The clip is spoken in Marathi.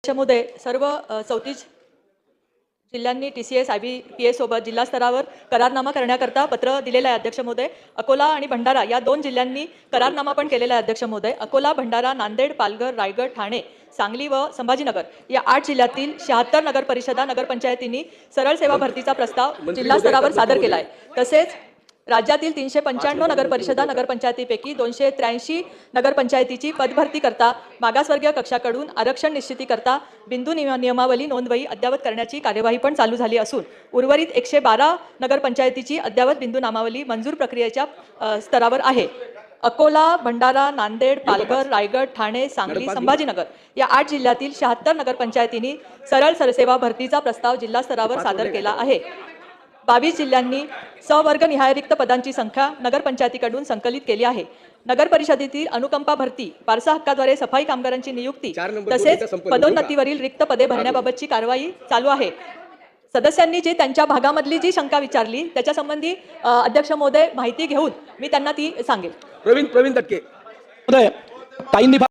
अध्यक्ष महोदय, सर्व 34 जिल्ह्यांनी TCS IBPS सोबत जिल्हा स्तरावर करारनामा करण्याकरता पत्र दिलेलं आहे अध्यक्ष महोदय. अकोला आणि भंडारा या 2 जिल्ह्यांनी करारनामा पण केलेला आहे अध्यक्ष महोदय. अकोला, भंडारा, नांदेड, पालघर, रायगड, ठाणे, सांगली व संभाजीनगर या 8 जिल्ह्यातील 76 नगर परिषदा नगरपंचायतींनी सरळ सेवा भरतीचा प्रस्ताव जिल्हा स्तरावर सादर केला आहे. तसेच राज्यातील 395 नगरपरिषदा नगरपंचायतीपैकी 283 नगरपंचायतीची पदभरती करता मागासवर्गीय कक्षाकडून आरक्षण निश्चिती करता बिंदू नियमावली नोंदवही अद्ययावत करण्याची कार्यवाही पण चालू झाली असून उर्वरित 112 नगरपंचायतीची अद्ययावत बिंदू नामावली मंजूर प्रक्रियेच्या स्तरावर आहे. अकोला, भंडारा, नांदेड, पालघर, रायगड, ठाणे, सांगली, संभाजीनगर या 8 जिल्ह्यातील 76 नगरपंचायतींनी सरळ सेवा भरतीचा प्रस्ताव जिल्हा स्तरावर सादर केला आहे. 22 जिल्ह्यांनी सवर्गनिहाय रिक्त पदांची संख्या नगरपंचायतीकडून संकलित केली आहे. नगर परिषदेतील अनुकंपा भरती, वारसा हक्काद्वारे सफाई कामगारांची नियुक्ती तसेच पदोन्नतीवरील रिक्त पदे भरण्याबाबतची कारवाई चालू आहे. सदस्यांनी जी त्यांच्या भागामधली जी शंका विचारली त्याच्या संबंधी अध्यक्ष महोदय माहिती घेऊन मी त्यांना ती सांगेल. प्रवीण तटके